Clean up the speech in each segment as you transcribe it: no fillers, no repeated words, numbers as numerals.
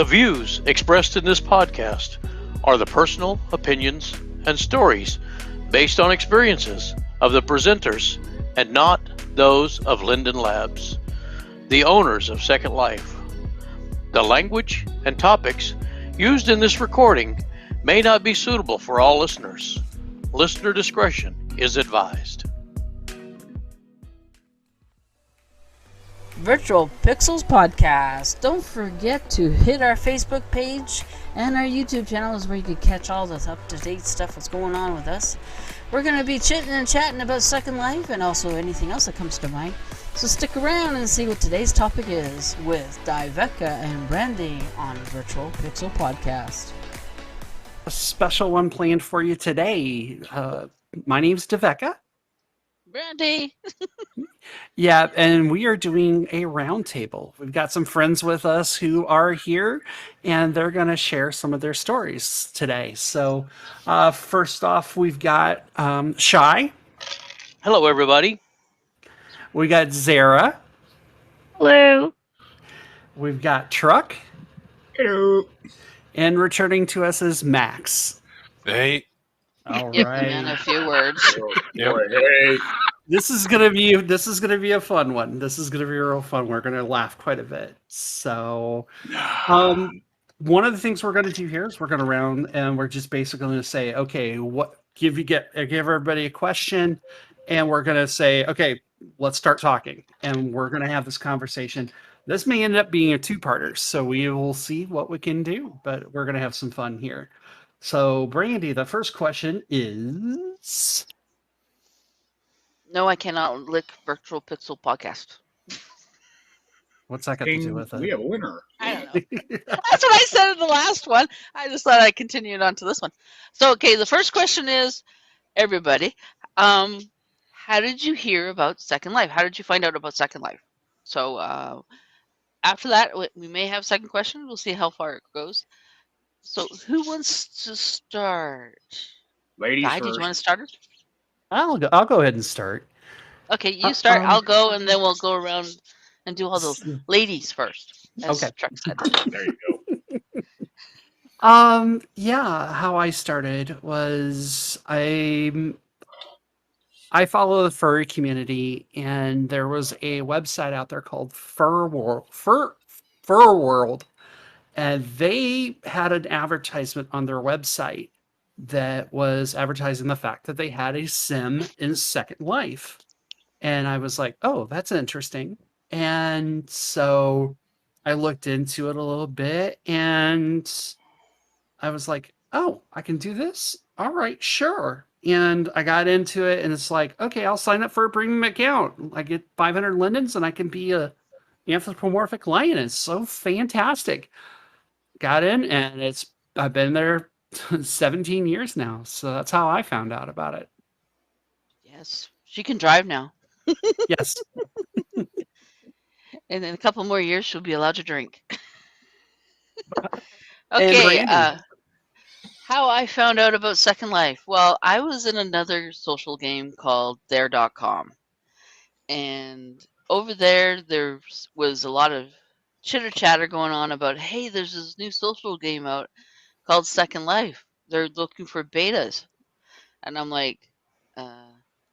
The views expressed in this podcast are the personal opinions and stories based on experiences of the presenters and not those of Linden Labs, the owners of Second Life. The language and topics used in this recording may not be suitable for all listeners. Listener discretion is advised. Virtual Pixels Podcast. Don't forget to hit our Facebook page and our YouTube channel is where you can catch all this up-to-date stuff that's going on with us. We're going to be chitting and chatting about Second Life and also anything else that comes to mind. So stick around and see what today's topic is with Diveka and Brandy on Virtual Pixel Podcast. A special one planned for you today. My name's Diveka. Brandy! Yeah, and we are doing a roundtable. We've got some friends with us who are here, and they're going to share some of their stories today. So, first off, we've got Shy. Hello, everybody. We got Zara. Hello. We've got Truck. Hello. And returning to us is Max. Hey. All Yep, right. and a few words. Yep. Hey. This is gonna be a fun one. This is gonna be real fun. We're gonna laugh quite a bit. So, one of the things we're gonna do here is we're gonna round, and we're just basically gonna say, okay, give everybody a question, and we're gonna say, okay, let's start talking, and we're gonna have this conversation. This may end up being a two-parter, so we will see what we can do, but we're gonna have some fun here. So, Brandy, the first question is. No, I cannot lick Virtual Pixel Podcast. What's that got to do with it? We have a winner. I don't know. That's what I said in the last one. I just thought I'd continue it on to this one. So, okay, the first question is, everybody, how did you hear about Second Life? How did you find out about Second Life? So, after that, we may have a second question. We'll see how far it goes. So, who wants to start? Ladies Guy, first. did you want to start it? I'll go ahead and start. Okay, you start. Um, I'll go, and then we'll go around and do all those ladies first. As Okay. Chuck said. There you go. Yeah, how I started was I follow the furry community, and there was a website out there called Fur World, and they had an advertisement on their website that was advertising the fact that they had a sim in Second Life. And I was like, oh, that's interesting. And so I looked into it a little bit, and I was like, oh, I can do this? All right, sure. And I got into it, and it's like, okay, I'll sign up for a premium account. I get 500 lindens, and I can be a anthropomorphic lion. It's so fantastic. Got in, and I've been there 17 years now. So that's how I found out about it. Yes, she can drive now. Yes. And in a couple more years, she'll be allowed to drink. And Okay, Randy. how I found out about Second Life. Well, I was in another social game called There.com. And over there was a lot of chitter-chatter going on about, hey, there's this new social game out called Second Life. They're looking for betas. And I'm like,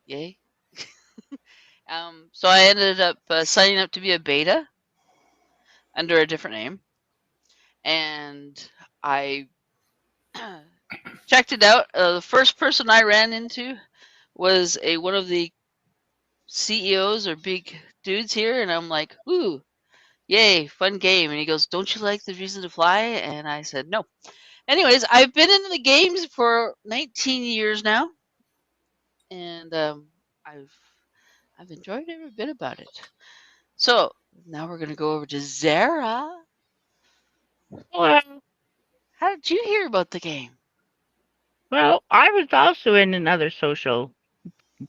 yay? So I ended up signing up to be a beta under a different name. And I checked it out. The first person I ran into was one of the CEOs or big dudes here. And I'm like, ooh, yay, fun game. And he goes, don't you like the Reason to Fly? And I said, no. Anyways, I've been in the games for 19 years now. And I've enjoyed every bit about it. So now we're going to go over to Zara. Hello. How did you hear about the game? Well, I was also in another social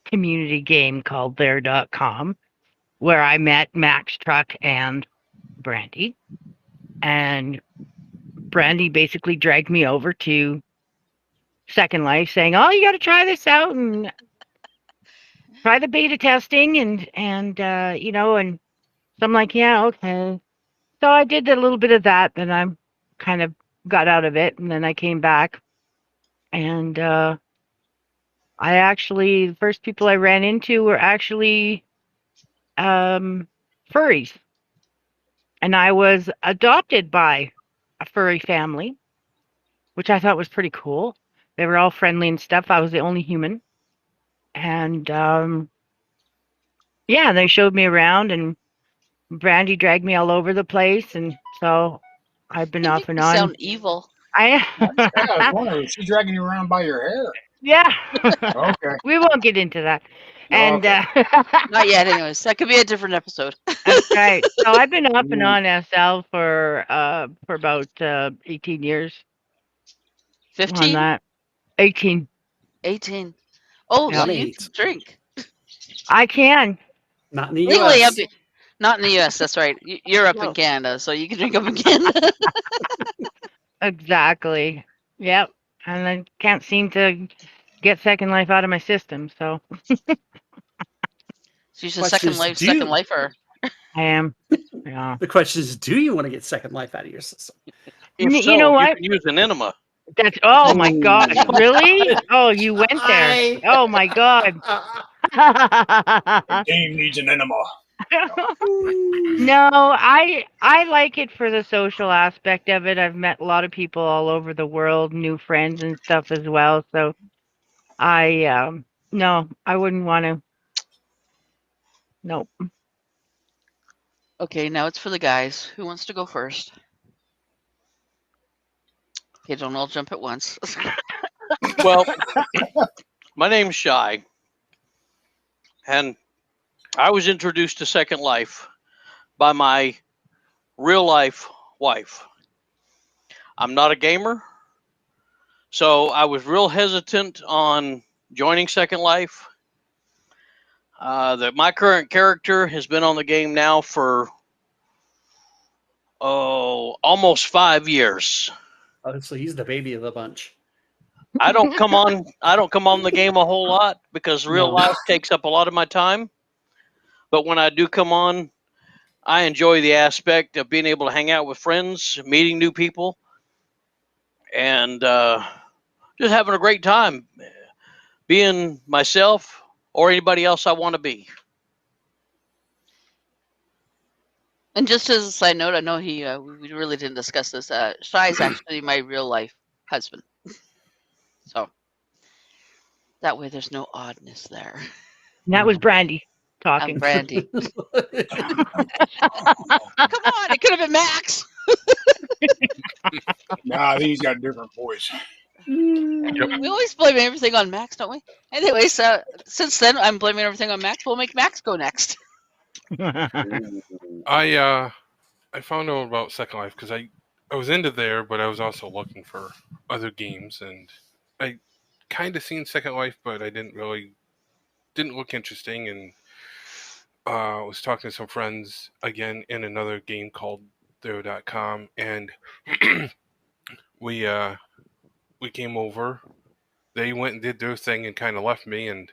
community game called There.com, where I met Max, Truck, and Brandy. And Brandy basically dragged me over to Second Life, saying, "Oh, you got to try this out and try the beta testing." And so I'm like, "Yeah, okay." So I did a little bit of that. Then I'm kind of got out of it, and then I came back, and the first people I ran into were actually furries, and I was adopted by a furry family, which I thought was pretty cool. They were all friendly and stuff. I was the only human, and yeah, they showed me around, and Brandy dragged me all over the place, and so I've been You off make and me on. sound evil. I Yeah, I was wondering, is she dragging you around by your hair? yeah. Okay. We won't get into that. And Okay. Not yet, anyways. That could be a different episode. that's right. So I've been off and on SL for about 18 years on 15? that. 18. 18. Oh, Yeah. so you 28. can drink. I can. Not in the Legally, US. not in the US, that's right. You're up No. in Canada, so you can drink up in Canada. Exactly. Yep. And I can't seem to get Second Life out of my system, so She's a Question second is, lifer. I am. Yeah. The question is, do you want to get Second Life out of your system? If You so, know what? can use an enema. That's oh my Oh. gosh, really? Oh, you went there. I- Oh my god. The game needs an enema. No, I like it for the social aspect of it. I've met a lot of people all over the world, new friends and stuff as well. So I no, I wouldn't want to. Nope. Okay, now it's for the guys. Who wants to go first? Okay, don't all jump at once. Well, my name's Shy, and I was introduced to Second Life by my real life wife. I'm not a gamer, so I was real hesitant on joining Second Life. My current character has been on the game now for almost 5 years. Oh, so he's the baby of the bunch. I don't come on the game a whole lot because real No. life takes up a lot of my time. But when I do come on, I enjoy the aspect of being able to hang out with friends, meeting new people, and just having a great time being myself or anybody else I want to be. And just as a side note, I know we really didn't discuss this. Shy is actually my real life husband. So that way there's no oddness there. And that was Brandy I'm talking. Brandy. Come on, it could have been Max. Nah, I think he's got a different voice. We always blame everything on Max, don't we? Anyways, since then I'm blaming everything on Max. We'll make Max go next. I found out about Second Life because I was into there, but I was also looking for other games, and I kind of seen Second Life, but I didn't look interesting, and was talking to some friends again in another game called There.com, and we came over. They went and did their thing and kind of left me, and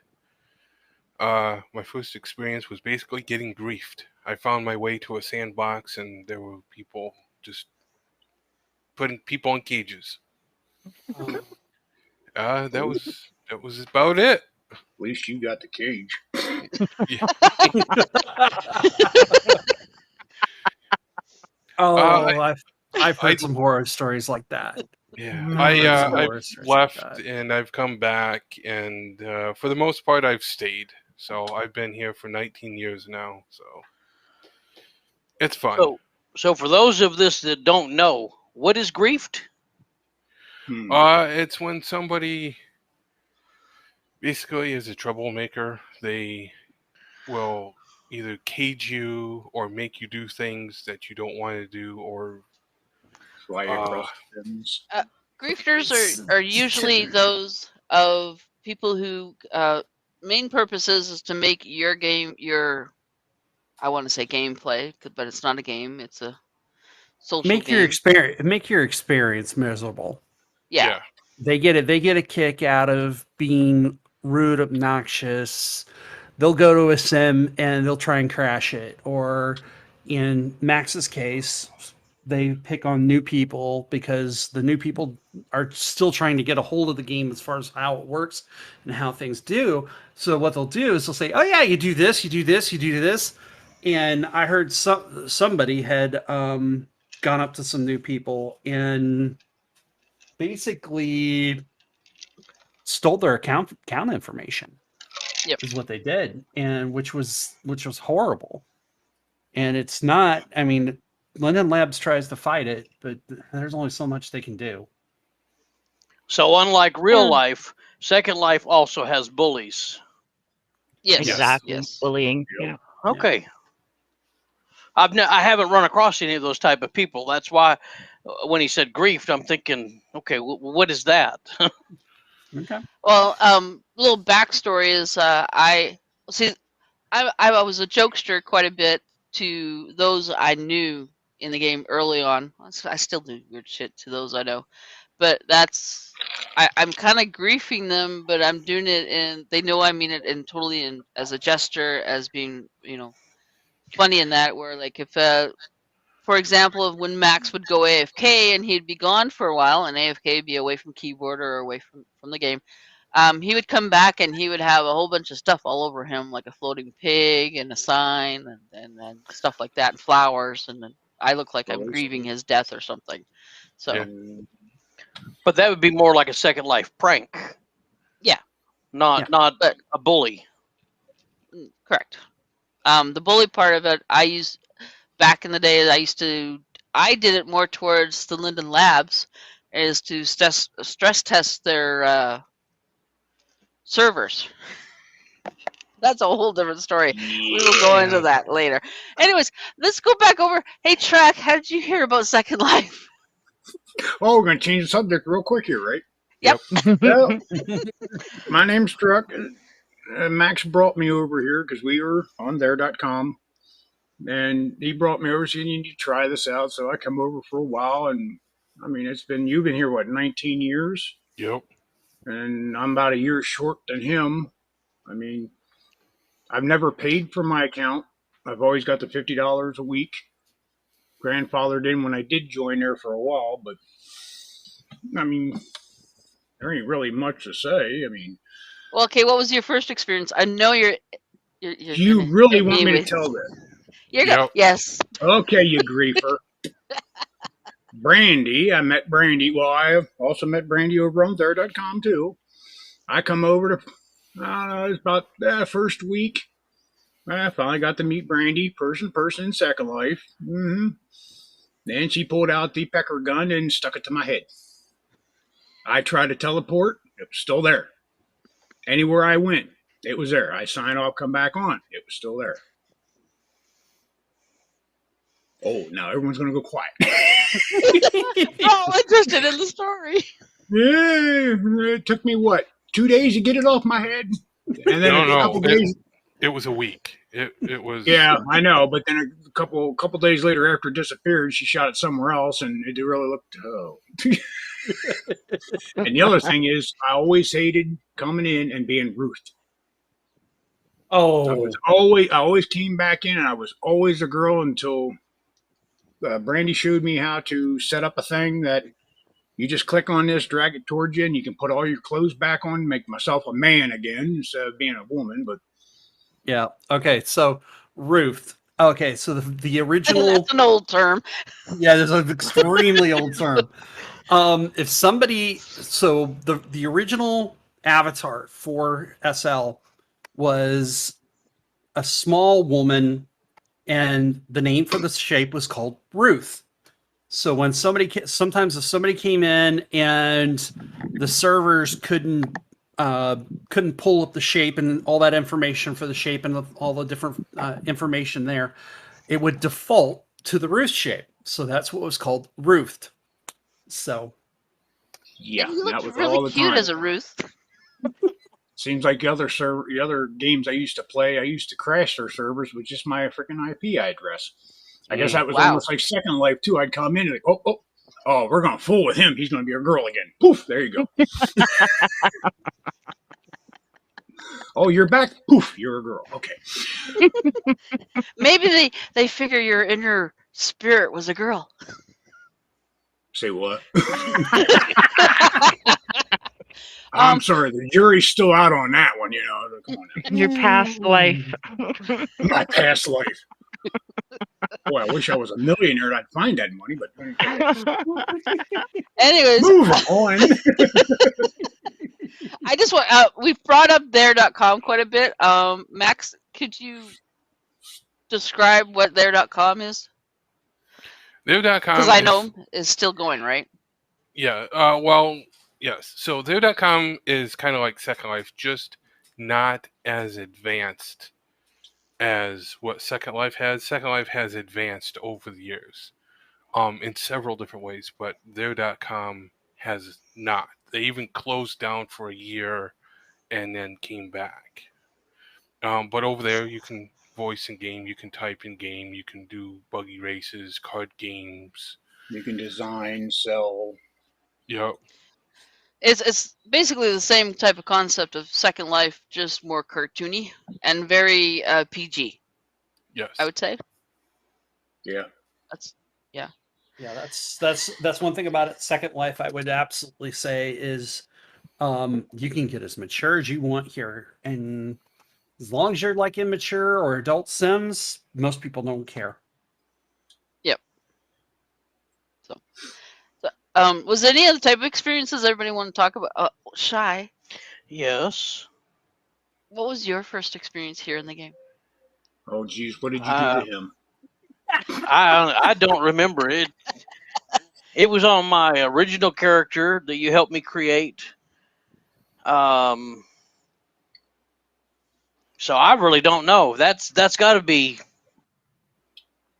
my first experience was basically getting griefed. I found my way to a sandbox, and there were people just putting people in cages. That was about it. At least you got the cage. Yeah. I've heard some horror stories like that. Yeah, I've left and I've come back, and for the most part, I've stayed. So I've been here for 19 years now. So it's fun. So for those of this that don't know, what is griefed? It's when somebody basically is a troublemaker. They will either cage you or make you do things that you don't want to do, or Fly across the fins. Griefers are usually those of people who main purpose is to make your game I want to say gameplay, but it's not a game, it's a social make game. your experience miserable. Yeah. They get a kick out of being rude, obnoxious. They'll go to a sim and they'll try and crash it, or in Max's case, they pick on new people because the new people are still trying to get a hold of the game as far as how it works and how things do. So what they'll do is they'll say, "Oh yeah, you do this, you do this, you do this," and I heard somebody had gone up to some new people and basically stole their account information. Yep. Is what they did, and which was horrible. And it's not. I mean, Linden Labs tries to fight it, but there's only so much they can do. So unlike real life, Second Life also has bullies. Yes. Exactly. Yes. Bullying. Yep. Yeah. Okay. I haven't run across any of those type of people. That's why when he said grief, I'm thinking, okay, what is that? Okay. Well, little backstory is I was a jokester quite a bit to those I knew in the game early on. I still do weird shit to those I know, but I'm kind of griefing them, but I'm doing it and they know I mean it and totally in as a gesture, as being funny in that where like if for example, of when Max would go AFK and he'd be gone for a while, and AFK would be away from keyboard or away from the game, he would come back and he would have a whole bunch of stuff all over him, like a floating pig and a sign and stuff like that, and flowers, and then I look like I'm grieving his death or something. So, Yeah. But that would be more like a Second Life prank. Yeah. Not But- a bully. correct. The bully part of it, I used back in the day. I did it more towards the Linden Labs, is to stress test their servers. That's a whole different story. We will go into that later. Anyways, let's go back over. Hey, Track, how did you hear about Second Life? Oh, we're going to change the subject real quick here, right? Yep. Well, my name's Truck. Max brought me over here because we were on there.com. And he brought me over saying, you need to try this out. So I come over for a while. And I mean, you've been here, what, 19 years? Yep. And I'm about a year short than him. I mean, I've never paid for my account. I've always got the $50 a week. Grandfathered in when I did join there for a while, but I mean, there ain't really much to say. I mean, Well, okay, what was your first experience? I know you're you gonna really hit want me to with- tell this? You're Yep. Yes. Okay, you griefer. Brandy, I met Brandy. Well, I also met Brandy over on there.com too. I come over to, it was about first week. I finally got to meet Brandy person in Second Life. Mm-hmm. Then she pulled out the pecker gun and stuck it to my head. I tried to teleport. It was still there. Anywhere I went, it was there. I sign off, come back on. It was still there. Oh, now everyone's going to go quiet. We're all interested in the story. Yeah, it took me, 2 days to get it off my head? And then a couple days. It was a week. It was. Yeah, I know. But then a couple days later, after it disappeared, she shot it somewhere else, and it really looked. Oh. And the other thing is, I always hated coming in and being Ruth. Oh, I always came back in, and I was always a girl until Brandy showed me how to set up a thing that you just click on this, drag it towards you, and you can put all your clothes back on, make myself a man again instead of being a woman. But yeah. Okay, so Ruth. Okay, so the original. That's an old term. Yeah, there's an extremely old term. If somebody, so the original avatar for SL was a small woman, and the name for the shape was called Ruth. So when sometimes if somebody came in and the servers couldn't pull up the shape and all that information for the shape and all the different information there, it would default to the Ruth shape. So that's what was called Ruth. So yeah, And you that looked was really all the cute time. as a Ruth. Seems like the other games I used to play, I used to crash their servers with just my freaking IP address. I guess that was Wow. almost like Second Life too. I'd come in and like, oh, we're gonna fool with him. He's gonna be a girl again. Poof, there you go. Oh, you're back. Poof, you're a girl. Okay. Maybe they figure your inner spirit was a girl. Say what? I'm sorry, the jury's still out on that one. Come on, now. Your past life. My past life. Boy, I wish I was a millionaire. I'd find that money, but Anyways, move on. I just want we've brought up there.com quite a bit. Max, could you describe what there.com is? There.com Because I know is still going, right? Yeah. Well, yes. So there.com is kind of like Second Life, just not as advanced as what Second Life has. Second Life has advanced over the years, in several different ways, but there.com has not. They even closed down for a year and then came back. But over there, you can voice in game, you can type in game, you can do buggy races, card games. You can design, sell. Yep. It's basically the same type of concept of Second Life, just more cartoony and very PG. Yes. I would say. Yeah. Yeah, that's one thing about it. Second Life, I would absolutely say is you can get as mature as you want here, and as long as you're like immature or adult Sims, most people don't care. Yep. So was there any other type of experiences everybody want to talk about? Shy, Yes. what was your first experience here in the game? Oh, geez, what did you do to him? I don't remember it. It was on my original character that you helped me create. So I really don't know. That's got to be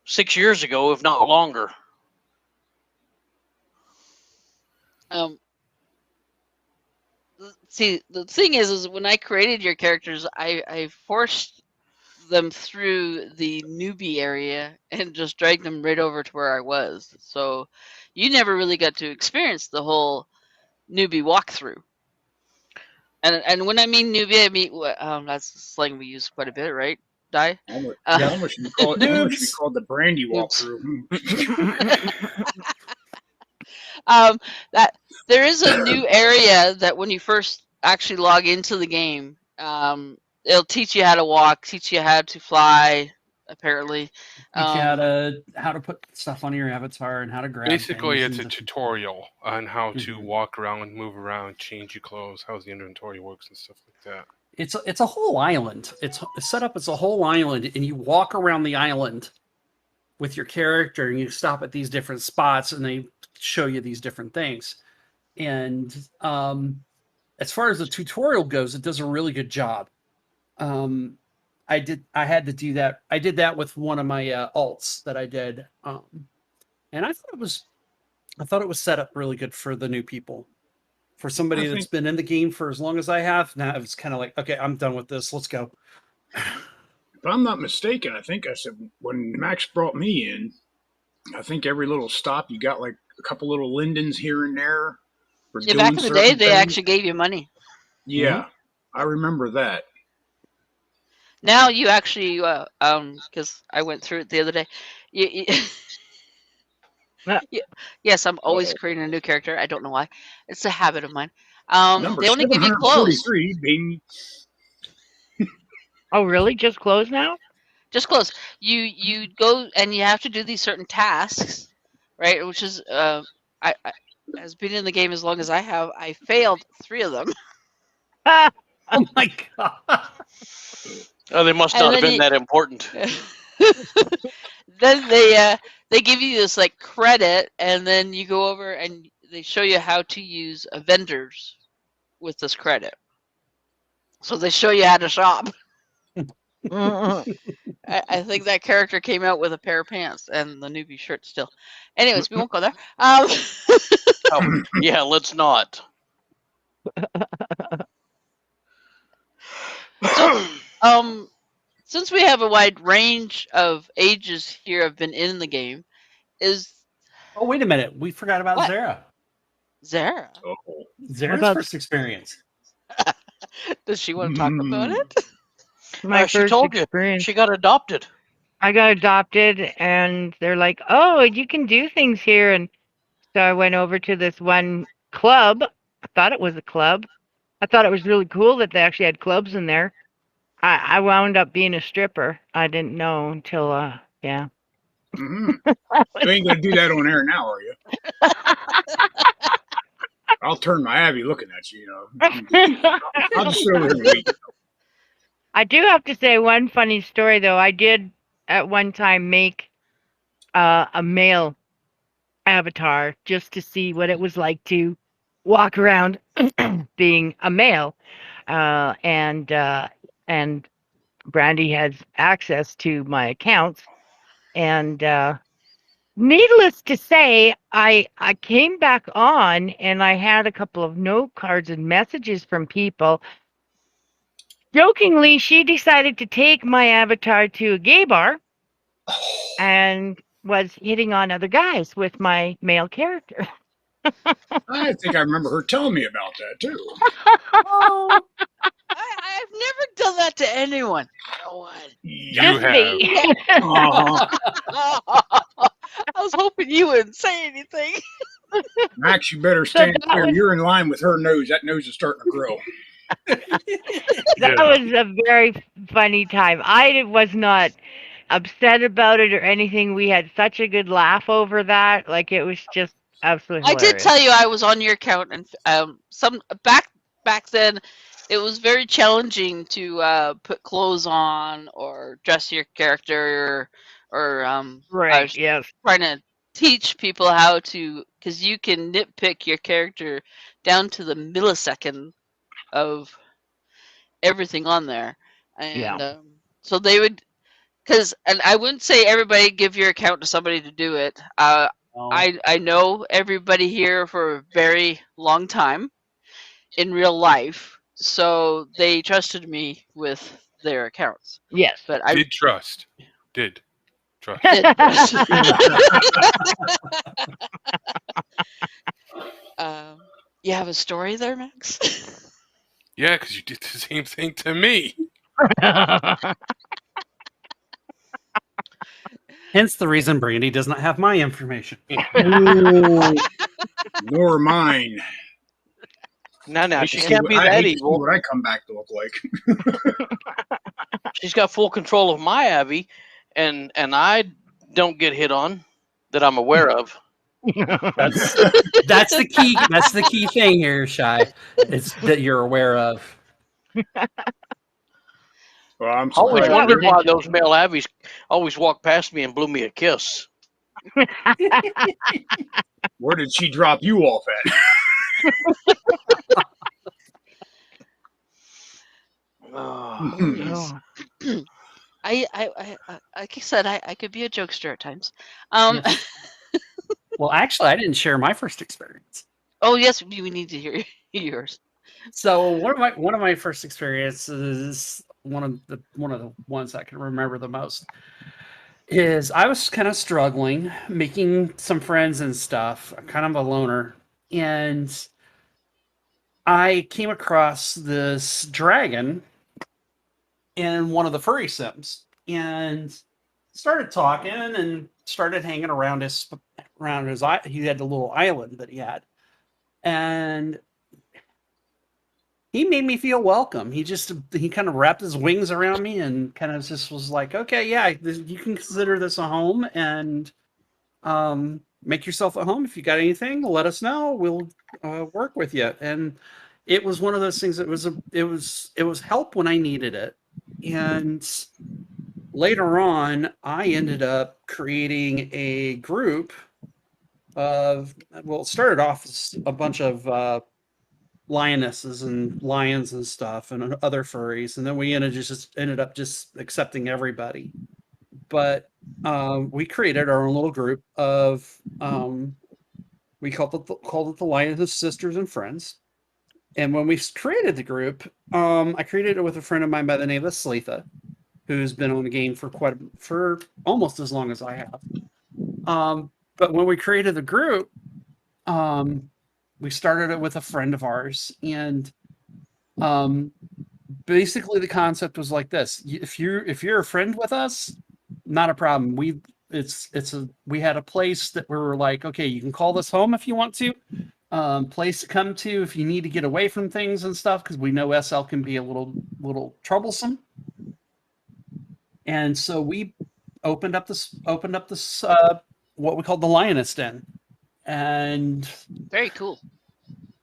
6 years ago, if not longer. See, the thing is when I created your characters, I forced them through the newbie area and just dragged them right over to where I was. So you never really got to experience the whole newbie walkthrough. And when I mean newbie, I mean that's slang we use quite a bit, right? Die. Almost should be called the Brandy walkthrough. That there is a new area that when you first actually log into the game, it'll teach you how to walk, teach you how to fly. Apparently, Teach you how to put stuff on your avatar and how to grab. Basically, things it's a tutorial on how to walk around, move around, change your clothes, how the inventory works, and stuff like that. It's a whole island. It's set up as a whole island, and you walk around the island with your character, and you stop at these different spots, and they show you these different things. And as far as the tutorial goes, it does a really good job. I had to do that. I did that with one of my alts that I did, and I thought it was set up really good for the new people. For somebody that's been in the game for as long as I have, now it's kind of like, okay, I'm done with this. Let's go. If I'm not mistaken, I think I said when Max brought me in, I think every little stop you got like a couple little Lindens here and there. Yeah, back in the day, they actually gave you money. Yeah, I remember that. Now you actually, because I went through it the other day. Yes, I'm always creating a new character. I don't know why. It's a habit of mine. They only give you clothes. Being... Oh, really? Just clothes now? Just clothes. You go and you have to do these certain tasks, right? Which is I has been in the game as long as I have. I failed 3 of them. Oh my god! Oh, they must not have been that important. Then they give you this like credit, and then you go over and they show you how to use vendors with this credit. So they show you how to shop. I think that character came out with a pair of pants and the newbie shirt still. Anyways, we won't go there. Oh, yeah, let's not. So, since we have a wide range of ages here have been in the game, is... Oh, wait a minute. We forgot about What? Zara. Zara? Oh. Zara's first experience. Does she want to talk about it? My she first told experience. you she got adopted. I got adopted, and they're like, "Oh, you can do things here." And So I went over to this one club. I thought it was a club. I thought it was really cool that they actually had clubs in there. I wound up being a stripper. I didn't know until, yeah. Mm-hmm. You ain't gonna do that on air now, are you? I'll turn my Abby looking at you. I'll just sit over here and wait. I do have to say one funny story, though. I did at one time make a male avatar just to see what it was like to walk around being a male. And Brandy has access to my accounts. And needless to say, I came back on and I had a couple of note cards and messages from people. Jokingly, she decided to take my avatar to a gay bar and was hitting on other guys with my male character. I think I remember her telling me about that too. Oh, I've never done that to anyone. No one. You Just have. me. Uh-huh. I was hoping you wouldn't say anything. Max, you better stand that clear. was- You're in line with her nose. That nose is starting to grow. That was a very funny time. I was not upset about it or anything. We had such a good laugh over that. Like, it was just absolutely I hilarious. did tell you I was on your account, and some back then, it was very challenging to put clothes on or dress your character, or I Right, was yes. trying to teach people how to, because you can nitpick your character down to the millisecond of everything on there, and so they would, and I wouldn't say everybody give your account to somebody to do it. I know everybody here for a very long time in real life, so they trusted me with their accounts. Yes. But I Did trust. Did trust. did trust. You have a story there, Max? Yeah, because you did the same thing to me. Hence the reason Brandy does not have my information. Ooh, nor mine. No, I she hate can't be I that hate to see evil. what I come back to look like. She's got full control of my Abby, and I don't get hit on that I'm aware of. That's the key. That's the key thing here, Shy. It's that you're aware of. Well, I'm I always surprised. wondered why mention- those male Abbies always walk past me and blew me a kiss. Where did she drop you off at? Oh, Yes. I like I said, I could be a jokester at times. Yes. Well, actually, I didn't share my first experience. Oh yes, we need to hear yours. So one of my first experiences, one of the ones I can remember the most, is I was kind of struggling making some friends and stuff. I'm kind of a loner, and I came across this dragon in one of the furry sims, and started talking and started hanging around his he had the little island that he had, and he made me feel welcome. He kind of wrapped his wings around me and kind of just was like, okay, yeah, you can consider this a home, and make yourself at home. If you got anything, let us know. We'll work with you. And it was one of those things that it was help when I needed it. And later on, I ended up creating a group of, well, it started off as a bunch of lionesses and lions and stuff and other furries, and then we ended up just accepting everybody. But we created our own little group of we called it the Lioness Sisters and Friends. And when we created the group, I created it with a friend of mine by the name of Sleetha, who's been on the game for almost as long as I have. But when we created the group, we started it with a friend of ours, and basically the concept was like this: if you're a friend with us, not a problem. we had a place that we were like, okay, you can call this home if you want to, place to come to if you need to get away from things and stuff, because we know SL can be a little troublesome. And so we opened up this what we called the Lioness Den, and Very cool.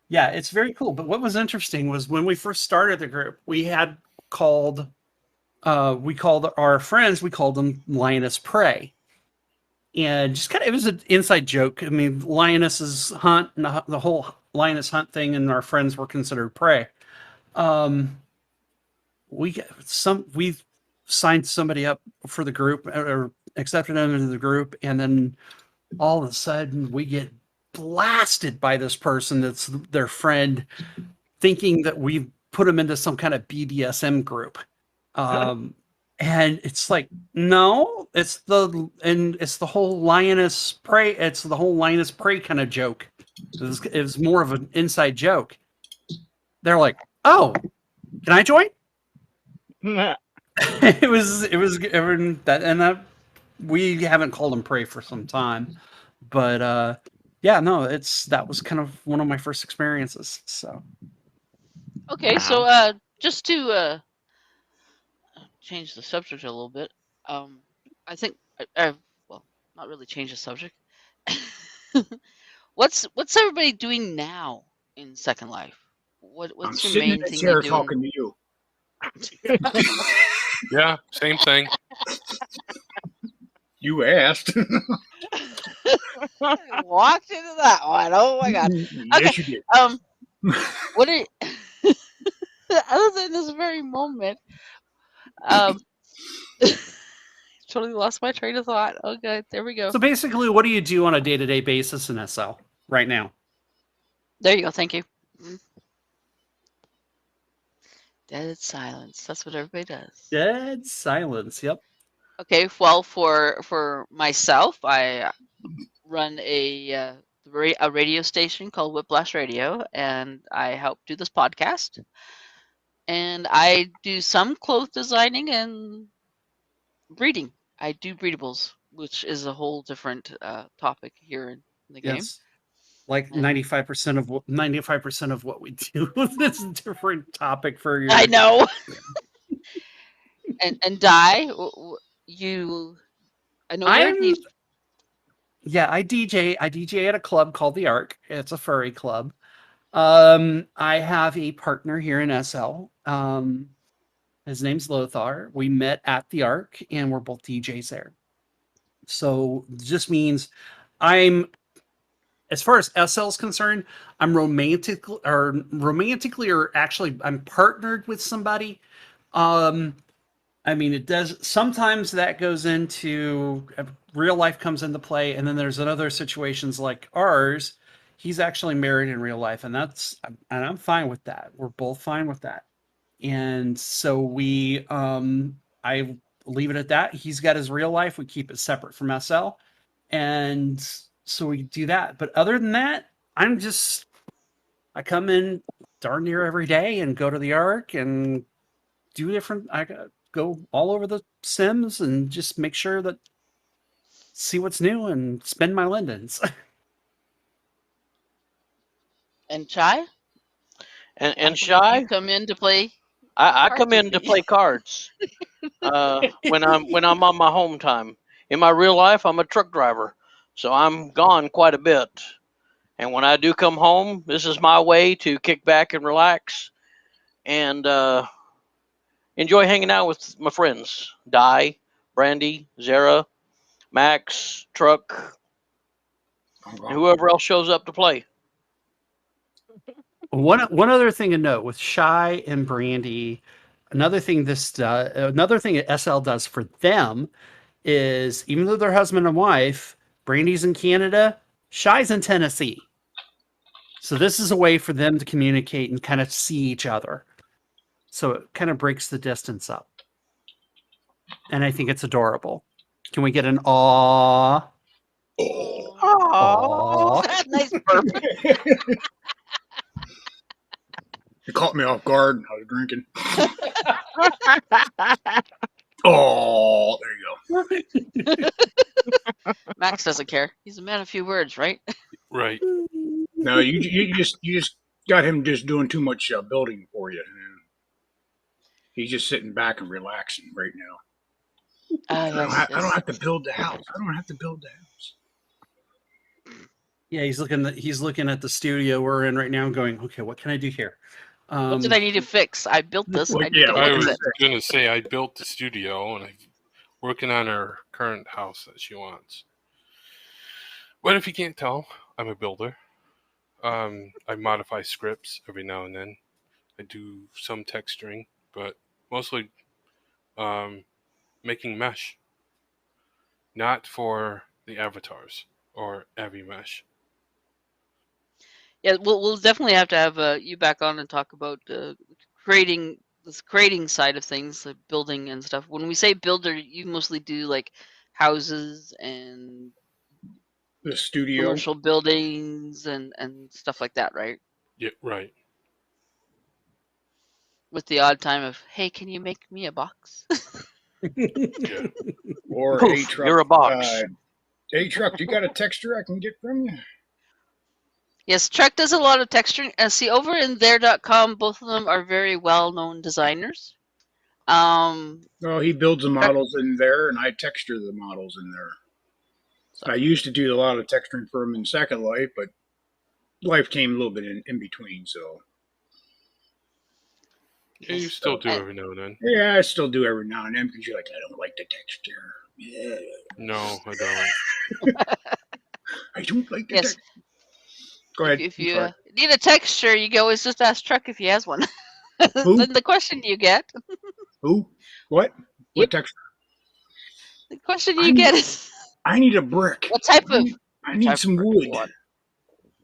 yeah, it's very cool. But what was interesting was when we first started the group, we had called our friends, we called them Lioness Prey. And just kind of, it was an inside joke. I mean, lionesses hunt, and the whole lioness hunt thing, and our friends were considered prey. We signed somebody up for the group, or accepted them into the group, and then all of a sudden we get blasted by this person that's their friend, thinking that we put them into some kind of BDSM group. And it's like, no, it's the whole lioness prey. It's the whole lioness prey kind of joke. It was more of an inside joke. They're like, oh, can I join? It was that, and we haven't called them prey for some time, but yeah, no, that was kind of one of my first experiences. So Okay, so Wow. just to change the subject a little bit, I think well, not really change the subject. What's everybody doing now in Second Life? I'm What's your sitting in main a thing chair you're doing? talking to you. Yeah, same thing. You asked. Walked into that one. Oh my god. Yes, you did. What are other than this very moment? Totally lost my train of thought. Okay, there we go. So basically, what do you do on a day-to-day basis in SL right now? There you go. Thank you. Dead silence. That's what everybody does. Dead silence. Yep. Okay. Well, for myself, I run a radio station called Whiplash Radio, and I help do this podcast. And I do some cloth designing and breeding. I do breedables, which is a whole different topic here in the game. Yes. Like And- 95% of what we do is a different topic for your. I know. and Di, you, I know you're a DJ. Yeah, I DJ. I DJ at a club called the Arc. It's a furry club. I have a partner here in SL. His name's Lothar. We met at the Arc, and we're both DJs there. So just means as far as SL is concerned, I'm romantically, or actually, I'm partnered with somebody. I mean, it does. Sometimes that goes into real life comes into play, and then there's other situations like ours. He's actually married in real life, and I'm fine with that. We're both fine with that, and so I leave it at that. He's got his real life. We keep it separate from SL, and so we do that. But other than that, I come in darn near every day and go to the Arc and do different. I go all over the Sims and just make sure that see what's new and spend my lindens. And Chai? And Shy, You come in to play. I cards come with in to me. play cards when I'm on my home time. In my real life, I'm a truck driver, so I'm gone quite a bit. And when I do come home, this is my way to kick back and relax and enjoy hanging out with my friends, Di, Brandy, Zara, Max, Truck, and whoever else shows up to play. One other thing to note with Shy and Brandy, another thing that SL does for them is even though they're husband and wife, Brandy's in Canada, Shy's in Tennessee. So this is a way for them to communicate and kind of see each other. So it kind of breaks the distance up. And I think it's adorable. Can we get an aw? Aw. Nice burp. It caught me off guard. I was drinking. Oh, there you go. Max doesn't care. He's a man of few words, right? Right. No, you just got him just doing too much building for you. He's just sitting back and relaxing right now. Yes, I don't have to build the house. I don't have to build the house. Yeah, he's looking at the studio we're in right now, and going, "Okay, what can I do here?" What did I need to fix? I built this. Well, I need to yeah, I fix was it. gonna say I built the studio and I'm working on her current house that she wants. But if you can't tell, I'm a builder. I modify scripts every now and then. I do some texturing, but mostly making mesh. Not for the avatars or every mesh. Yeah, we'll definitely have to have you back on and talk about creating this creating side of things, like building and stuff. When we say builder, you mostly do like houses and The studio. commercial buildings and stuff like that, right? Yeah, right. With the odd time of, hey, can you make me a box? Yeah. Or Poof, a truck. you're a box. Hey, truck, you got a texture I can get from you? Yes, Trek does a lot of texturing. See, over in there.com, both of them are very well-known designers. No, he builds the Trek, models in there, and I texture the models in there. so, I used to do a lot of texturing for him in Second Life, but life came a little bit in between, so. Yeah, you still do and- every now and then. Yeah, I still do every now and then because you're like, I don't like the texture. Yeah. No, I don't. I don't like the yes, texture. Go ahead. if I'm you sorry. need a texture, you can always just ask Trek if he has one. Who? Then the question you get, Who? What? You- What texture? the question I you need- get is, I need a brick. what type I of? need, I what need type some of brick you wood. want?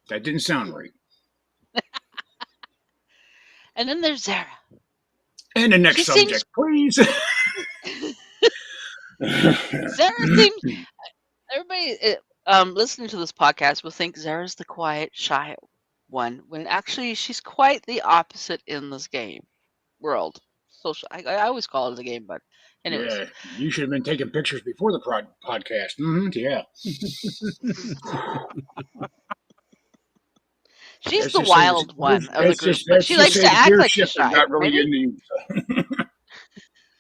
That didn't sound right. And then there's Zara. And the next She seems- subject, please. Zara seems. Everybody listening to this podcast will think Zara's the quiet, shy one, when actually she's quite the opposite in this game world. Social. I always call it a game, but anyways. Yeah, you should have been taking pictures before the podcast. Yeah. She's Let's the just say wild one of the let's group, just- but let's she just likes say to the act gear like she's shifter shy. got really Maybe? into you.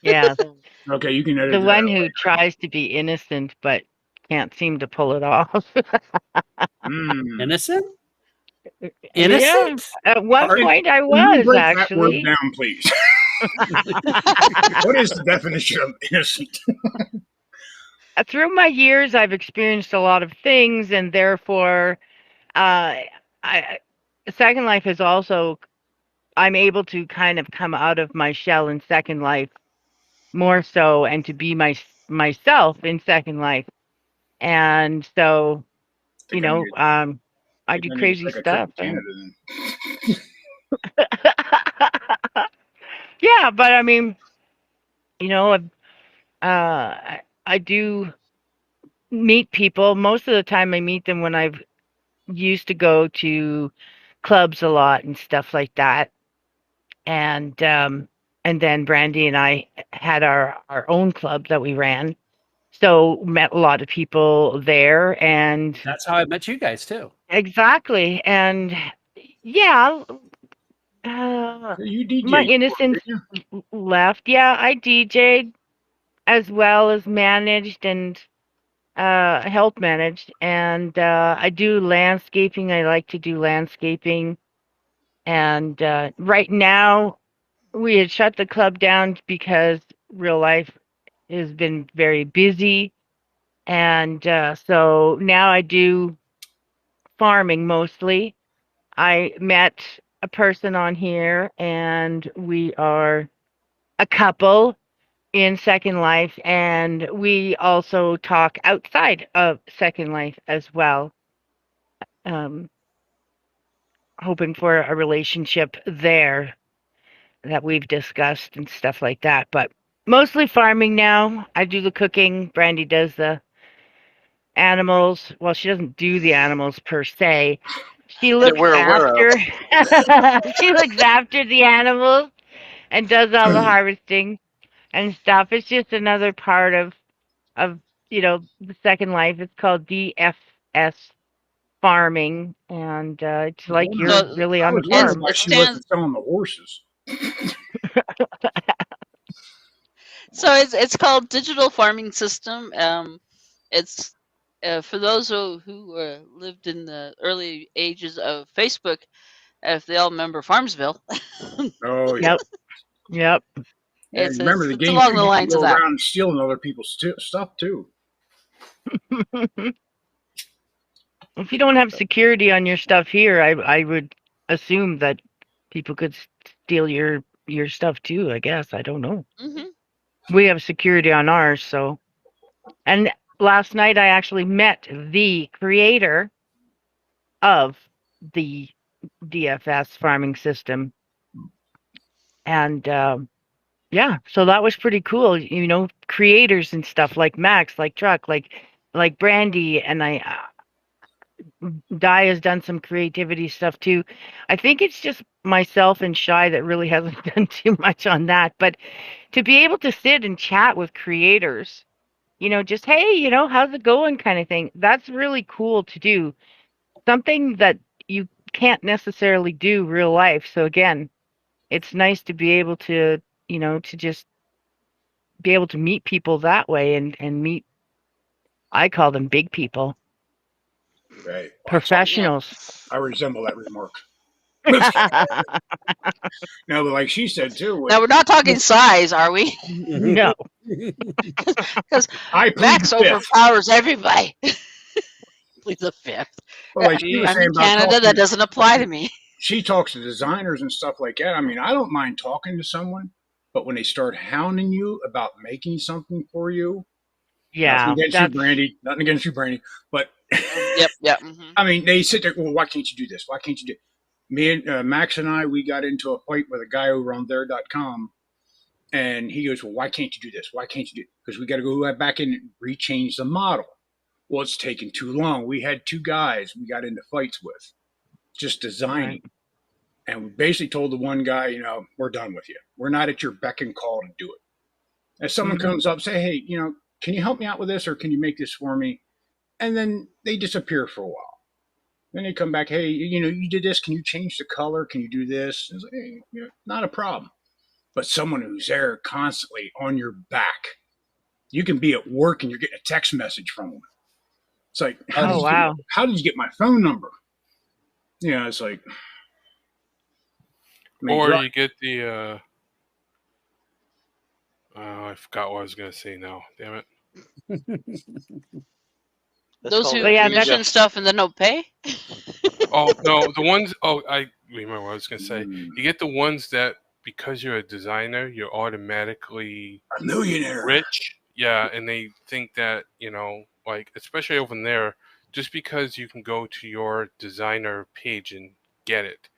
Yeah, Okay, you can edit the that one out who later. tries to be innocent but can't seem to pull it off. Mm. Innocent? Yeah, Innocent? at one Are- point I Can you was break that word actually. down, please? What is the definition of innocent? Through my years, I've experienced a lot of things, and therefore, I Second Life is also I'm able to kind of come out of my shell in Second Life more so, and to be myself in Second Life, and so Think I need to- I think do I need to crazy take a trip stuff. to Canada then. Yeah, but I mean, I do meet people. Most of the time, I meet them when I've used to go to clubs a lot and stuff like that. And then Brandy and I had our own club that we ran. So met a lot of people there, and That's how I met you guys too. exactly. And yeah, You DJ my before, innocence didn't you? left. Yeah, I DJ'd as well as managed and help managed, and I do landscaping. I like to do landscaping, and right now we had shut the club down because real life has been very busy, and so now I do farming mostly. I met a person on here, and we are a couple in Second Life, and we also talk outside of Second Life as well. Um, Hoping for a relationship there that we've discussed and stuff like that. But mostly farming now. I do the cooking. Brandy does the animals. Well, she doesn't do the animals per se. She looks we're aware of. after she looks after the animals and does all the harvesting. and stuff. It's just another part of the Second Life. It's called DFS farming, and it's like you're So really I on the was wondering farm. why it she stands. wasn't selling the horses. So it's called Digital Farming System. It's for those who lived in the early ages of Facebook. If they all remember Farmsville, Oh yeah. Yep, yep. Yeah, it's remember the it's game along too. the You can lines go of that. around stealing other people's stuff too. If you don't have security on your stuff here, I would assume that people could steal your stuff too. I guess I don't know. Hmm. We have security on ours, so. And last night I actually met the creator of the DFS farming system, and yeah, so that was pretty cool. Creators and stuff like Max, like Truck, like Brandy, and Di has done some creativity stuff too. I think it's just myself and Shy that really hasn't done too much on that. But to be able to sit and chat with creators, just hey, how's it going kind of thing, that's really cool to do. Something that you can't necessarily do real life. So again, it's nice to be able to, to just be able to meet people that way and meet, I call them big people, Right. Yeah. professionals. I resemble that remark. No, but like she said too, Now we're not talking size, are we? No. Because I plead Max the fifth. overpowers everybody. Please the fifth. Well, like she was I'm saying in about Canada. talking, That doesn't apply to me. she talks to designers and stuff like that. I mean, I don't mind talking to someone, but when they start hounding you about making something for you, nothing Yeah, against you, that's Brandy, nothing against you, Brandy, but Yep. Yep. Hmm. I mean, they sit there. Well, why can't you do this? Why can't you do? Me and Max and I, we got into a fight with a guy over on there.com, and he goes, "Well, why can't you do this? Why can't you do?" Because we got to go back in and rechange the model. Well, it's taking too long. We had two guys we got into fights with, just designing. right. And we basically told the one guy, we're done with you. We're not at your beck and call to do it. If someone Mhm. comes up, say, hey, can you help me out with this or can you make this for me? And then they disappear for a while. Then they come back, hey, you did this. Can you change the color? Can you do this? It's like, hey, not a problem. But someone who's there constantly on your back, you can be at work and you're getting a text message from them. It's like, Oh wow. how did you get my phone number? It's like, Or you get the I forgot what I was gonna say now. Damn it. Those who But yeah, that's- commission stuff and then don't pay. Oh no, the ones. Oh, I remember what I was gonna say. Mm. You get the ones that because you're a designer, you're automatically a millionaire. rich. Yeah, and they think that like especially over there, just because you can go to your designer page and get it,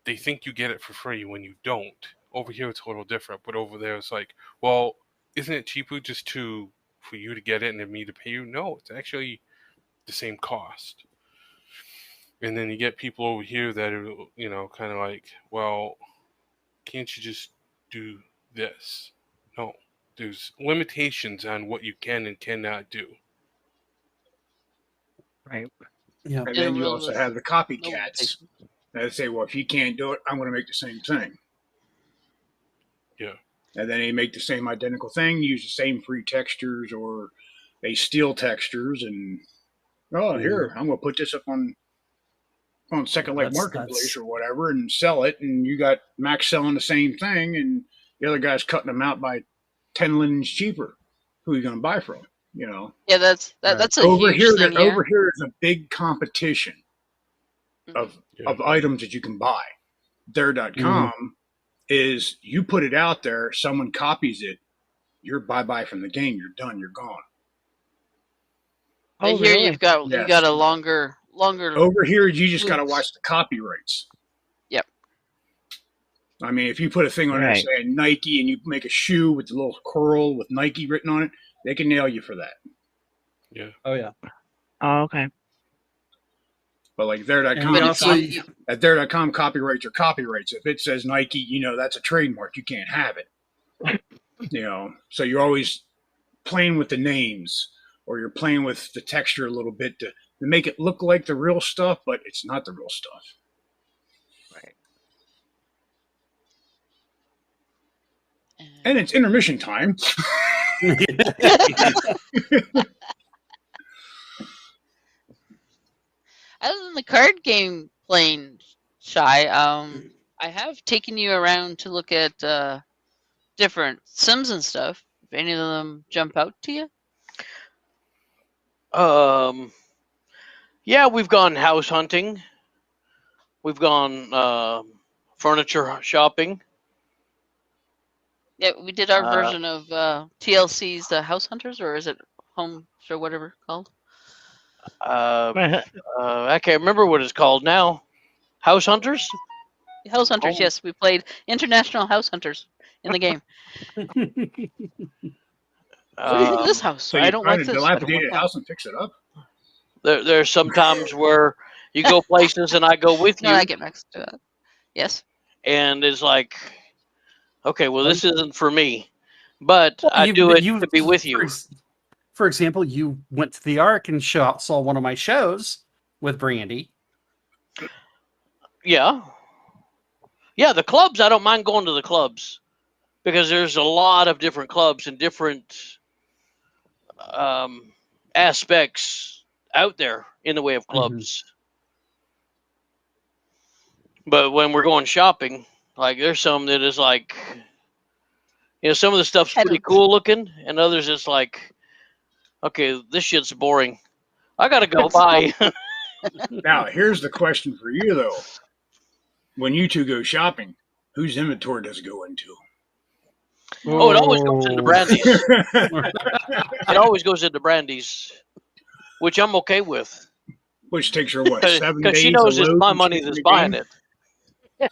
they think you get it for free when you don't. Over here, it's a little different, but over there, it's like, well, isn't it cheaper just for you to get it and then me to pay you? No, it's actually the same cost. And then you get people over here that are, kind of like, well, can't you just do this? No, there's limitations on what you can and cannot do. right. Yeah. And In a then you world also with have the no copycats limitations. that say, well, if you can't do it, I'm going to make the same thing. Yeah. And then they make the same identical thing, use the same free textures, or they steal textures and, here, I'm going to put this up on Second Life Marketplace or whatever and sell it. And you got Max selling the same thing, and the other guy's cutting them out by 10 linens cheaper. Who are you going to buy from? Yeah, that's a over huge here. thing Over here. here is a big competition of items that you can buy. There.com is you put it out there, someone copies it, you're bye-bye from the game. You're done. You're gone. But Oh, here really? you've got Yes. you got a longer. Over here, you just got to loops. watch the copyrights. Yep. I mean, if you put a thing on there Right. saying Nike and you make a shoe with the little curl with Nike written on it, they can nail you for that. Yeah. Oh yeah. Oh, okay. But like And there.com, we But also at there.com, copyrights are copyrights. If it says Nike, that's a trademark. You can't have it. So you're always playing with the names, or you're playing with the texture a little bit to make it look like the real stuff, but it's not the real stuff. Right. And it's intermission time. Other than the card game playing, Shy, I have taken you around to look at different Sims and stuff. If any of them jump out to you? Yeah, we've gone house hunting. We've gone furniture shopping. Yeah, we did our version of TLC's House Hunters, or is it Homes or whatever called? I can't remember what it's called now. House Hunters? House Hunters, Oh. yes. We played International House Hunters in the game. What do you think of this house? So I you don't find like a this. I don't want dilapidated that. house and fix it up? There's sometimes where you go places and I go with No, you, I get Max to that. Yes. and it's like, okay, well, this isn't for me, but Well, I do it to be with for you. For example, you went to the Ark and saw one of my shows with Brandy. Yeah. Yeah, the clubs, I don't mind going to the clubs because there's a lot of different clubs and different aspects out there in the way of clubs. But when we're going shopping, like there's some that is like, some of the stuff's pretty cool looking, and others it's like, okay, this shit's boring. I gotta go buy. Now, here's the question for you, though. When you two go shopping, whose inventory does it go into? Oh, it always goes into Brandy's. It always goes into Brandy's, which I'm okay with. Which takes her, what, 7 days? Because she knows to it's load my and money she's that's in the buying game? it.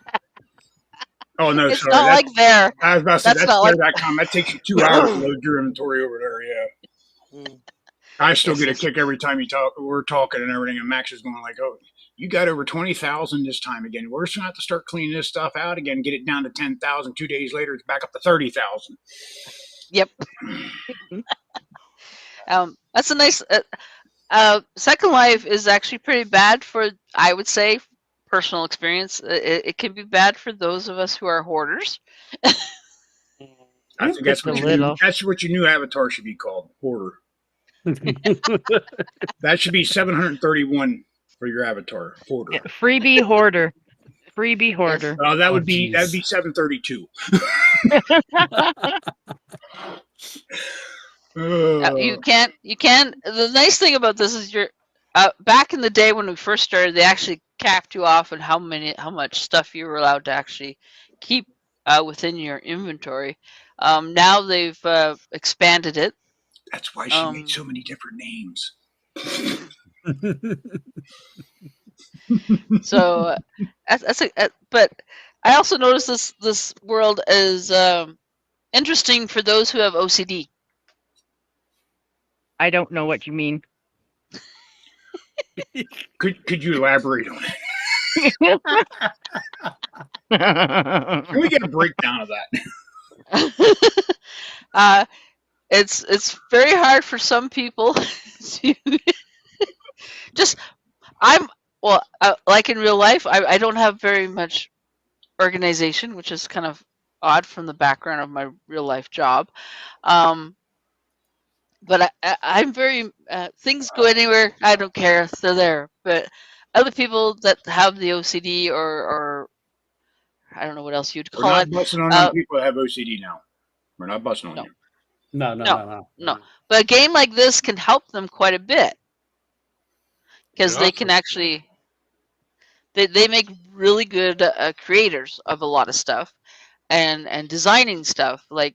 Oh, no, It's sorry. not like there. I was about to say, That's that's not like- there.com. That takes you 2 hours to load your inventory over there, yeah. I still get a kick every time we're talking and everything, and Max is going like, oh, you got over 20,000 this time again. We're just going to have to start cleaning this stuff out again, get it down to 10,000. 2 days later, it's back up to 30,000. Yep. That's a nice. Second Life is actually pretty bad for, I would say, personal experience. It can be bad for those of us who are hoarders. I think that's Just a what, little. that's what your new avatar should be called, hoarder. That should be 731 for your avatar, hoarder. Yeah, freebie hoarder. Freebie hoarder. That would be geez. 732. You can't. The nice thing about this is you're back in the day when we first started, they actually capped you off on how much stuff you were allowed to actually keep within your inventory. Now they've expanded it. That's why she made so many different names. So but I also noticed this world is interesting for those who have OCD. I don't know what you mean. Could you elaborate on it? Can we get a breakdown of that? It's very hard for some people to just like in real life, I don't have very much organization, which is kind of odd from the background of my real life job. But I'm very things go anywhere. I don't care. They're there. But other people that have the OCD or I don't know what else you'd We're call not it. busting on people that have OCD now. We're not busting on No. you. No. But a game like this can help them quite a bit because Yeah, they can actually they make really good creators of a lot of stuff and designing stuff. Like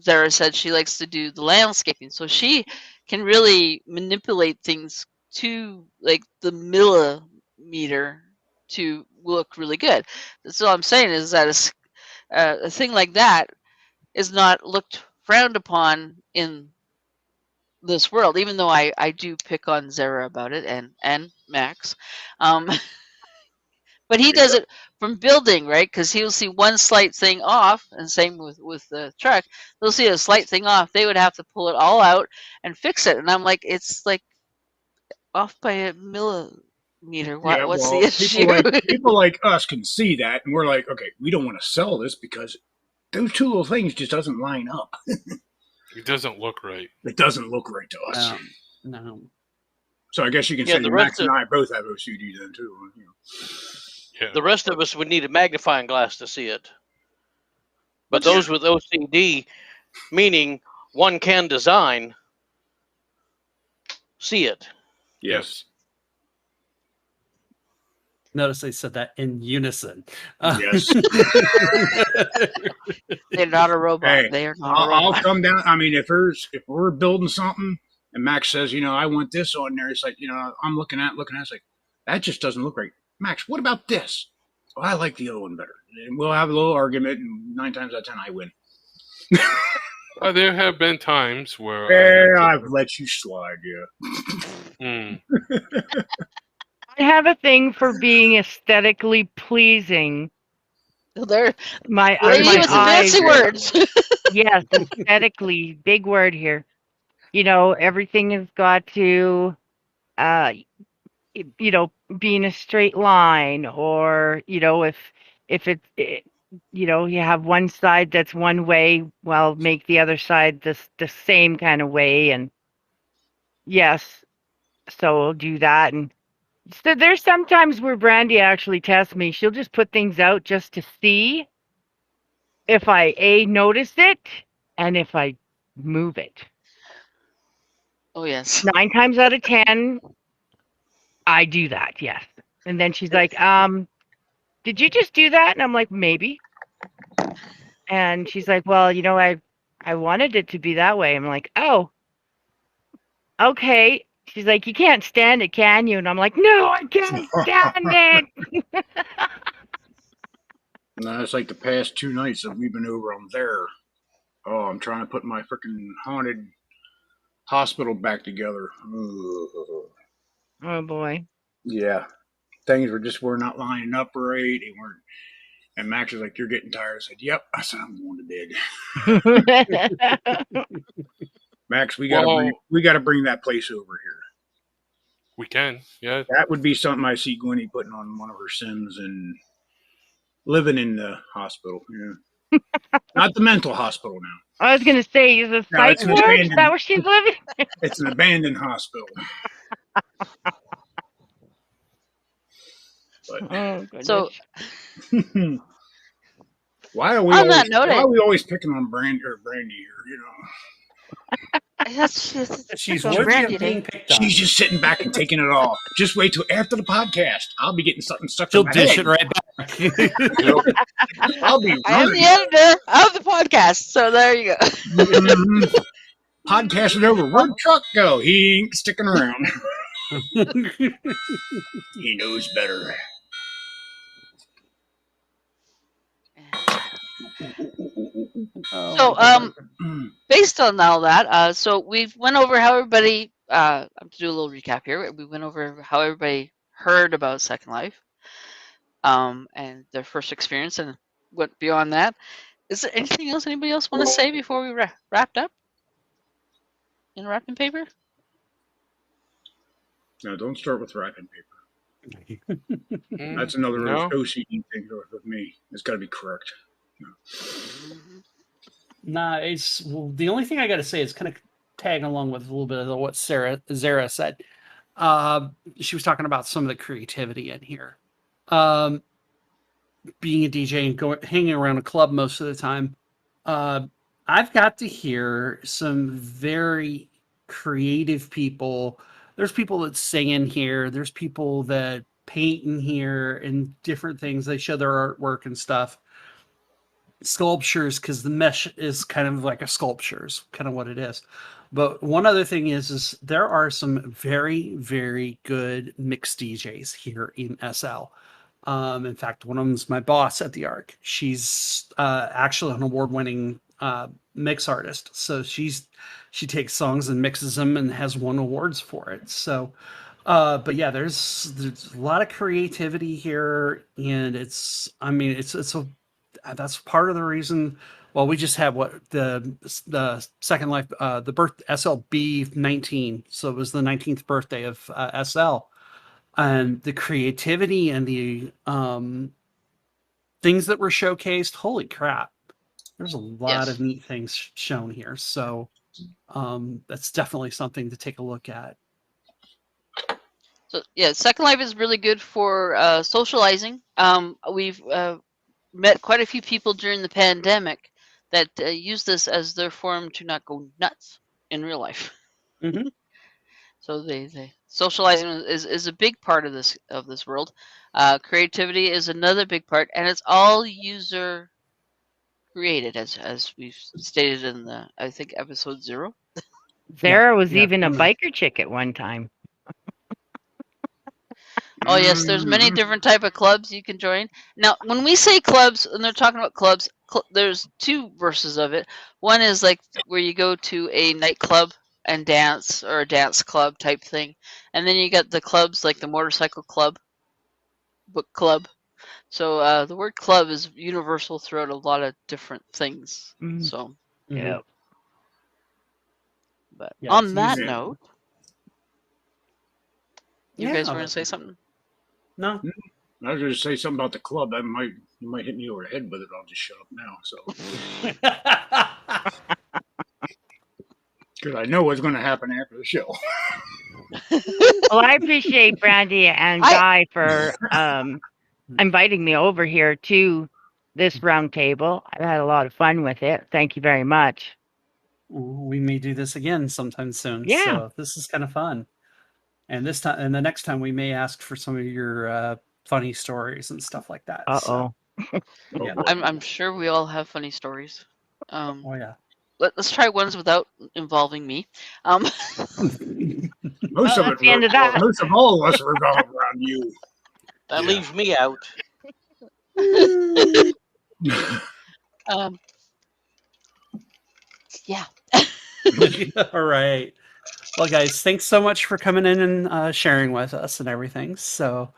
Zara said, she likes to do the landscaping, so she can really manipulate things to like the millimeter to look really good. So all I'm saying is that a thing like that is not looked frowned upon in this world, even though I do pick on Zara about it and Max. But he does it from building, right? Because he'll see one slight thing off, and same with the truck. They'll see a slight thing off. They would have to pull it all out and fix it. And I'm like, it's like off by a millimeter. Yeah, What's well, the issue? people like us can see that, and we're like, okay, we don't want to sell this because those two little things just doesn't line up. It doesn't look right. It doesn't look right to us. No. So I guess you can Yeah, say the Max rest and of- I both have OCD then too. You know. Yeah. The rest of us would need a magnifying glass to see it. But Yeah. those with OCD, meaning one can design, see it. Yes. Notice they said that in unison. Yes. They're not a robot. Hey, they are not a I'll robot. come down. I mean, if we're building something and Max says, I want this on there, it's like, I'm looking at it, it's like, that just doesn't look right. Max, what about this? Oh, I like the other one better. And we'll have a little argument, and 9 times out of 10, I win. There have been times where Yeah, I've let you slide, yeah. I have a thing for being aesthetically pleasing. They're My lady my with the eyes. fancy words. Yes, aesthetically, big word here. Everything has got to, be in a straight line, or if you have one side that's one way, well, make the other side the same kind of way, and yes, so we'll do that. And so there's sometimes where Brandy actually tests me. She'll just put things out just to see if I notice it and if I move it. Oh yes. 9 times out of 10, I do that, yes. And then she's like, did you just do that? And I'm like, maybe. And she's like, well, I wanted it to be that way. I'm like, oh, okay. She's like, you can't stand it, can you? And I'm like, no, I can't stand it. No, it's like the past 2 nights that we've been over on there. Oh, I'm trying to put my freaking haunted hospital back together. Ugh. Oh, boy. Yeah. Things were not lining up right. They weren't. And Max was like, "You're getting tired." I said, "Yep." I said, "I'm going to bed." Max, we gotta bring that place over here. we can. Yeah. That would be something I see Gwenny putting on one of her Sims and living in the hospital. Yeah. Not the mental hospital now. I was going to say, is a No, psych it's an ward? Is abandoned- that where she's living? It's an abandoned hospital. But Oh, goodness. So why are we On that always, note, why are we always picking on Brandy here? that's She's Well, worthy Brandy, of being picked on. She's just sitting back and taking it all. Just wait till after the podcast. I'll be getting something stuck She'll in my dish head. it right back. I'll be I am running. the editor of the podcast, so there you go. Mhm. Podcast is over. Where'd Truck go? He ain't sticking around. He knows better. So, based on all that, so we've went over how everybody. I'm to do a little recap here. We went over how everybody heard about Second Life, and their first experience, and went beyond that. Is there anything else anybody else want to say before we wrapped up? In wrapping paper? No, don't start with wrapping paper. Mm, That's another no. OCD thing with me. It's got to be correct. Nah, the only thing I got to say is kind of tag along with a little bit of what Zara said. She was talking about some of the creativity in here. Being a DJ and hanging around a club most of the time, I've got to hear some very creative people. There's people that sing in here. There's people that paint in here and different things. They show their artwork and stuff. Sculptures, because the mesh is kind of like a sculpture, is kind of what it is. But one other thing is there are some very, very good mixed DJs here in SL. In fact, one of them is my boss at the Arc. She's actually an award-winning mix artist. So she takes songs and mixes them and has won awards for it. So But yeah, there's a lot of creativity here, and it's that's part of the reason. Well, we just had the Second Life, the birth SLB 19, so it was the 19th birthday of SL, and the creativity and the things that were showcased. Holy crap! There's a lot Yes. of neat things shown here, so that's definitely something to take a look at. So yeah, Second Life is really good for socializing. We've met quite a few people during the pandemic that use this as their form to not go nuts in real life. Mm-hmm. So they socializing is a big part of this world. Creativity is another big part, and it's all user created, as we've stated in the I think episode 0. Sarah was yeah, even a I'm a- biker chick at one time. Oh yes, there's many Mhm. different type of clubs you can join. Now, when we say clubs, and they're talking about clubs, there's two verses of it. One is like where you go to a nightclub and dance, or a dance club type thing, and then you got the clubs like the motorcycle club, book club. So the word club is universal throughout a lot of different things. Mm. So, Mhm. Yeah. but Yeah, on it's that easy. note, you Yeah, guys were no, going to say something? No, I was going to say something about the club. You might hit me over the head with it. I'll just shut up now. So, because I know what's going to happen after the show. Well, I appreciate Brandy and Guy for inviting me over here to this round table. I've had a lot of fun with it. Thank you very much. we may do this again sometime soon. Yeah. So this is kind of fun. And this time, and the next time, we may ask for some of your funny stories and stuff like that. So, yeah. I'm sure we all have funny stories. Oh yeah. Let's try ones without involving me. Most of that's it, the end of that. most of all of us revolve around you. That Yeah. leaves me out. Yeah. All right. Well, guys, thanks so much for coming in and sharing with us and everything. So,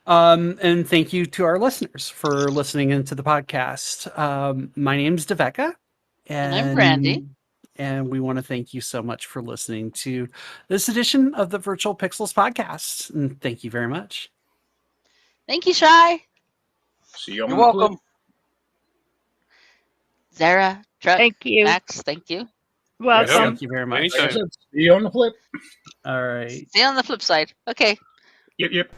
and thank you to our listeners for listening into the podcast. My name's Deveka, And I'm Brandy. and we want to thank you so much for listening to this edition of the Virtual Pixels podcast. And thank you very much. Thank you, Shy. See you on You're the flip. welcome. Zara, Truck, Thank you. Max, thank you. Welcome. Thank you very much. Anytime. Like I said, see you on the flip. All right. See you on the flip side. Okay. Yep.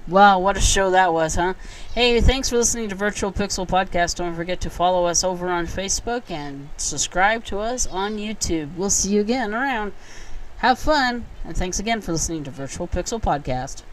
Wow, what a show that was, huh? Hey, thanks for listening to Virtual Pixel Podcast. Don't forget to follow us over on Facebook and subscribe to us on YouTube. We'll see you again around. Have fun, and thanks again for listening to Virtual Pixel Podcast.